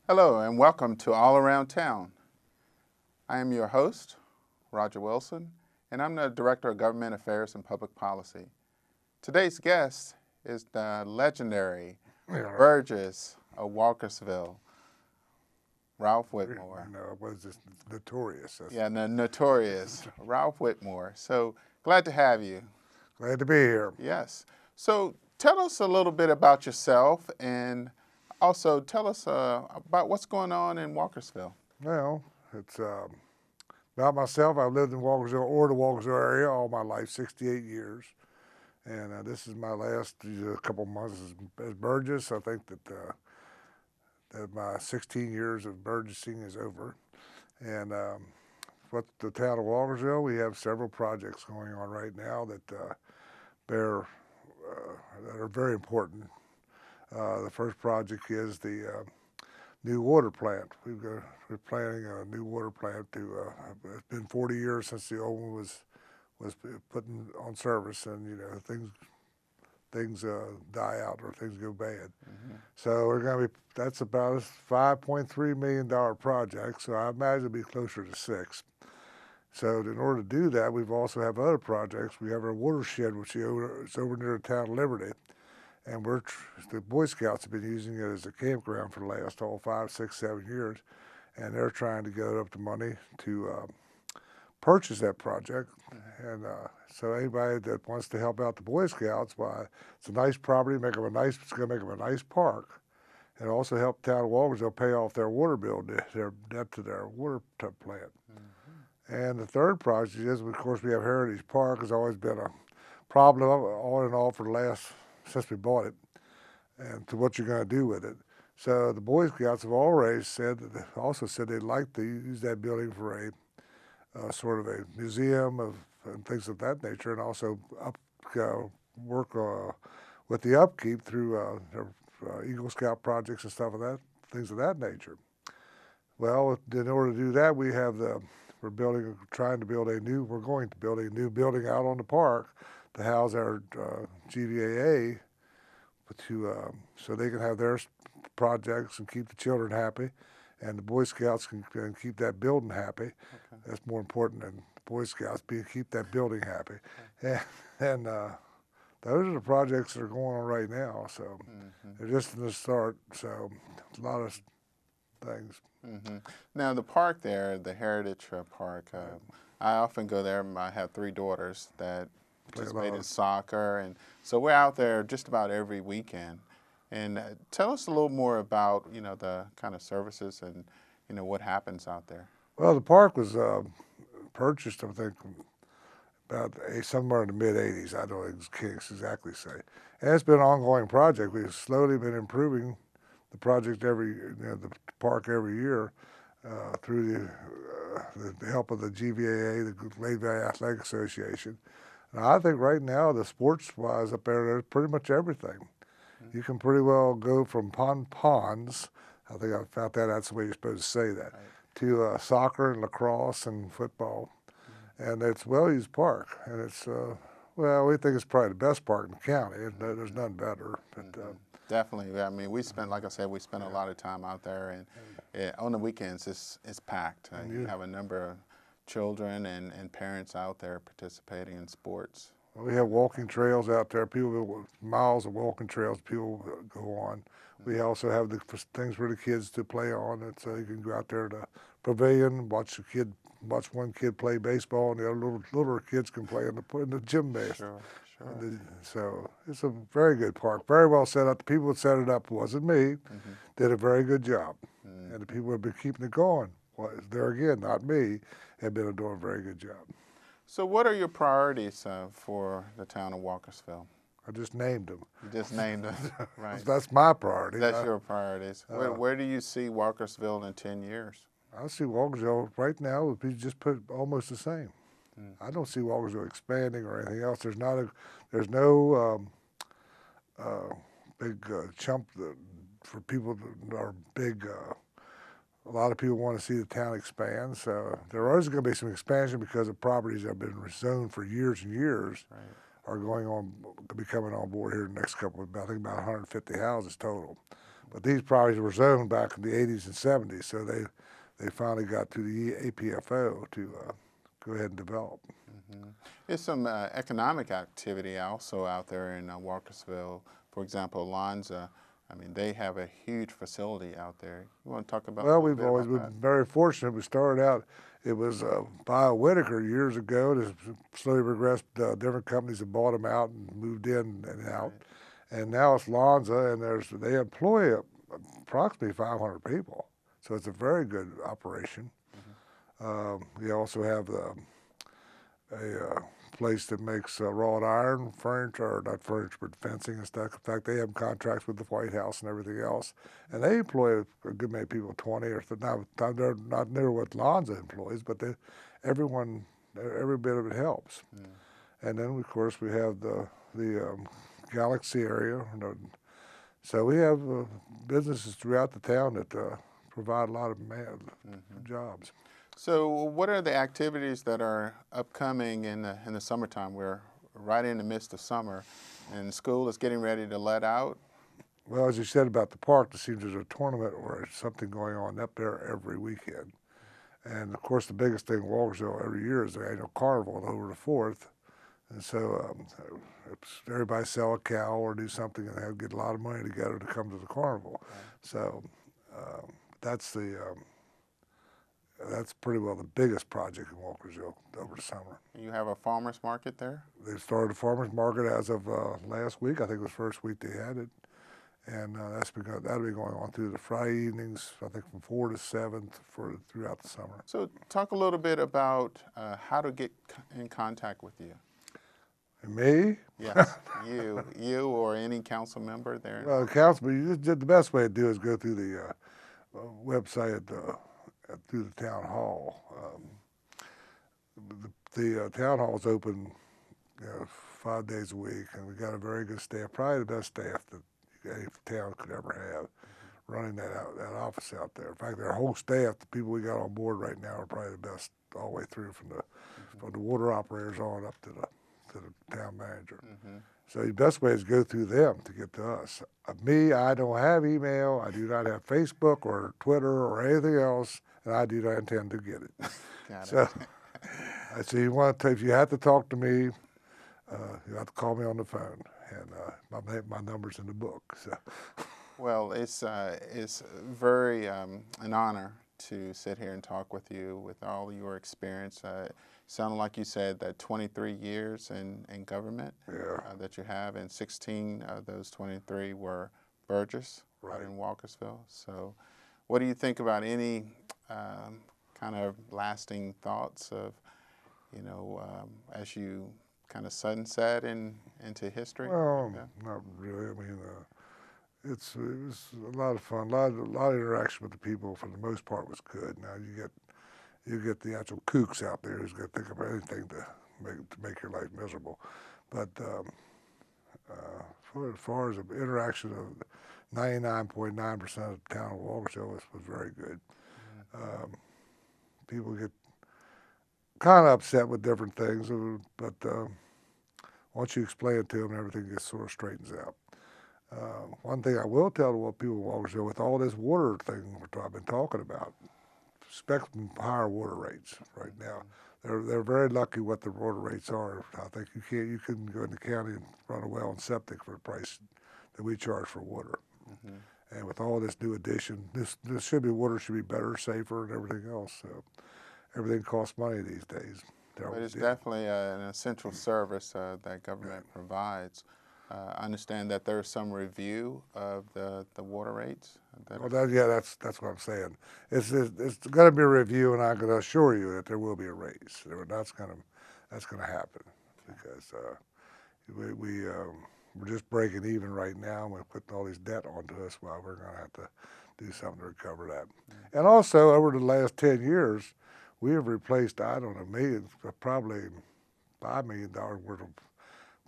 Hello and welcome to All Around Town. I am your host, Roger Wilson, and I'm the Director of Government Affairs and Public Policy. Today's guest is the legendary Burgess of Walkersville, Ralph Whitmore. No, was just notorious. Yeah, the notorious Ralph Whitmore. So glad to have you. Glad to be here. Yes. So tell us a little bit about yourself and also tell us about what's going on in Walkersville. Well, it's about myself. I've lived in Walkersville or the Walkersville area all my life, 68 years. And this is my last couple months as Burgess. I think that my 16 years of Burgessing is over. And what the town of Walkersville, we have several projects going on right now that that are very important. The first project is the new water plant. We're planning a new water plant. It's been 40 years since the old one was put on service, and things die out or things go bad. Mm-hmm. So we're going to be. That's about a $5.3 million project. So I imagine it'll be closer to $6 million. So in order to do that, we've also have other projects. We have our watershed, which is over near the town of Liberty. And the Boy Scouts have been using it as a campground for the last 5, 6, 7 years, and they're trying to get up the money to purchase that project. And so anybody that wants to help out the Boy Scouts, it's a nice property, it's going to make them a nice park, and also help the town of Walkersville pay off their water bill, their debt to their water plant. Mm-hmm. And the third project is, of course, we have Heritage Park. Has always been a problem all in all for the last since we bought it, and to what you're going to do with it. So the Boy Scouts have already said they'd like to use that building for a sort of a museum and things of that nature, and also work with the upkeep through their Eagle Scout projects and things of that nature. Well, in order to do that, we're going to build a new building out on the park to house our GVAA, so they can have their projects and keep the children happy, and the Boy Scouts can keep that building happy. Okay. That's more important than the Boy Scouts keep that building happy. Okay. And those are the projects that are going on right now. So mm-hmm. They're just in the start. So a lot of things. Mm-hmm. Now the park there, the Heritage Park, I often go there. I have 3 daughters that participate in soccer, and so we're out there just about every weekend. And tell us a little more about the kind of services and what happens out there. Well, the park was purchased, I think, about somewhere in the mid '80s. I can't exactly say. And it's been an ongoing project. We've slowly been improving the project the park every year through the help of the GVAA, the Lake Valley Athletic Association. I think right now, the sports-wise up there's pretty much everything. Mm-hmm. You can pretty well go from ponds, I think I found that's the way you're supposed to say that, right, to soccer and lacrosse and football. Mm-hmm. And it's Wellies Park, and it's, we think it's probably the best park in the county. There's none better. But, definitely. I mean, like I said, we spend a lot of time out there, and on the weekends, it's packed. You have a number of children and parents out there participating in sports. We have walking trails out there. Miles of walking trails people go on. We also have the things for the kids to play on. So you can go out there to the pavilion, watch one kid play baseball, and the other littler kids can play in the gym base. Sure. So it's a very good park, very well set up. The people that set it up wasn't me. Mm-hmm. Did a very good job, and the people have been keeping it going. Well, there again, not me, have been doing a very good job. So what are your priorities for the town of Walkersville? I just named them. You just named them, right. That's my priority. That's your priorities. Where do you see Walkersville in 10 years? I see Walkersville right now would be just put almost the same. I don't see Walkersville expanding or anything else. There's no big chump for people that are big. A lot of people want to see the town expand, so there is going to be some expansion because the properties that have been zoned for years and years are going to be coming on board here in the next couple of, I think about 150 houses total. But these properties were zoned back in the 80s and 70s, so they finally got to the APFO to go ahead and develop. Mm-hmm. There's some economic activity also out there in Walkersville. For example, Lonza, I mean, they have a huge facility out there. You want to talk about Well, a little we've bit always about been that? very fortunate. We started out, it was Bio Whitaker years ago. It has slowly progressed. Different companies have bought them out and moved in and out. Right. And now it's Lonza, and they employ approximately 500 people. So it's a very good operation. Mm-hmm. We also have a place that makes wrought iron furniture, or not furniture, but fencing and stuff. In fact, they have contracts with the White House and everything else. And they employ a good many people, 20 or 30. Now, they're not near what Lonza employs, but everyone, every bit of it helps. Mm. And then, of course, we have the Galaxy area. So we have businesses throughout the town that provide a lot of jobs. So what are the activities that are upcoming in the summertime? We're right in the midst of summer, and school is getting ready to let out. Well, as you said about the park, it seems there's a tournament or something going on up there every weekend. And, of course, the biggest thing in Walkersville every year is the annual carnival over the 4th. And so everybody sell a cow or do something, and they'll get a lot of money together to come to the carnival. Right. So that's pretty well the biggest project in Walkersville over the summer. You have a farmer's market there? They started a farmer's market as of last week. I think it was the first week they had it. And that'll be going on through the Friday evenings, I think from 4 to 7 throughout the summer. So talk a little bit about how to get in contact with you. And me? Yes, you or any council member there. Well, the best way to do is go through the website through the town hall. The town hall is open 5 days a week, and we got a very good staff, probably the best staff that any town could ever have, running that office out there. In fact, our whole staff, the people we got on board right now, are probably the best all the way through from the water operators on up to the town manager. Mm-hmm. So the best way is to go through them to get to us. Me, I don't have email. I do not have Facebook or Twitter or anything else, and I do not intend to get it. Got So, it. so if you have to talk to me, you have to call me on the phone, and my number's in the book. So. Well, it's very an honor to sit here and talk with you with all your experience. Sounded like you said that 23 years in government that you have, and 16 of those 23 were Burgess out in Walkersville. So what do you think about any kind of lasting thoughts of, as you kind of sunset into history? Well, not really. I mean, it was a lot of fun. A lot of interaction with the people. For the most part, was good. Now you get the actual kooks out there who's going to think of anything to make your life miserable. But as far as the interaction of 99.9% of the town of Walkersville was very good. People get kind of upset with different things, but once you explain it to them, everything just sort of straightens out. One thing I will tell the people in Walkersville, with all this water thing I've been talking about, expect higher water rates right now. They're very lucky what the water rates are. I think you couldn't go in the county and run a well and septic for the price that we charge for water. Mm-hmm. And with all this new addition, water should be better, safer, and everything else. So everything costs money these days. But it's definitely an essential service that government provides. I understand that there's some review of the water rates. That's what I'm saying. It's going to be a review, and I'm going to assure you that there will be a raise. That's going to happen because we're just breaking even right now. We're putting all this debt onto us. Well, we're going to have to do something to recover that. Mm-hmm. And also, over the last 10 years, we have replaced, I don't know, probably $5 million worth of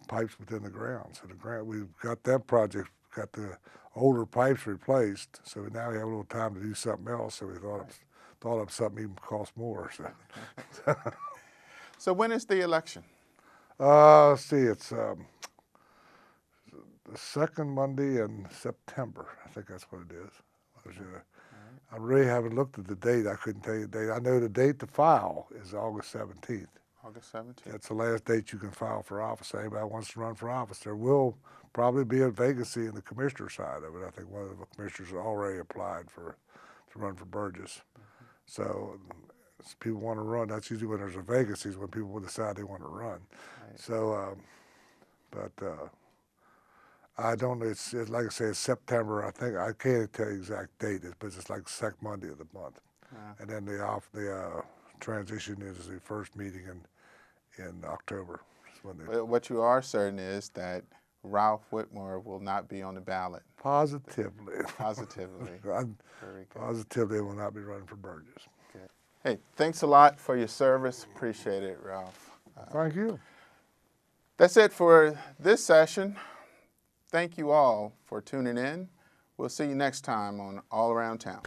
pipes within the ground. So we've got that project, got the older pipes replaced. So now we have a little time to do something else. So we thought of something even cost more. So, so when is the election? It's the second Monday in September. I think that's what it is. I really haven't looked at the date. I couldn't tell you the date. I know the date to file is August 17th. August 17th. That's the last date you can file for office. Anybody wants to run for office. There will probably be a vacancy in the commissioner side of it. I think one of the commissioners already applied to run for Burgess. So if people want to run. That's usually when there's a vacancy, is when people will decide they want to run. Right. So, I don't know. It's like I say, it's September. I think I can't tell you the exact date, but it's like the second Monday of the month. And then the transition is the first meeting in October. What you are certain is that Ralph Whitmore will not be on the ballot. Positively. Positively. Very good. Positively will not be running for Burgess. Good. Hey, thanks a lot for your service. Appreciate it, Ralph. Thank you. That's it for this session. Thank you all for tuning in. We'll see you next time on All Around Town.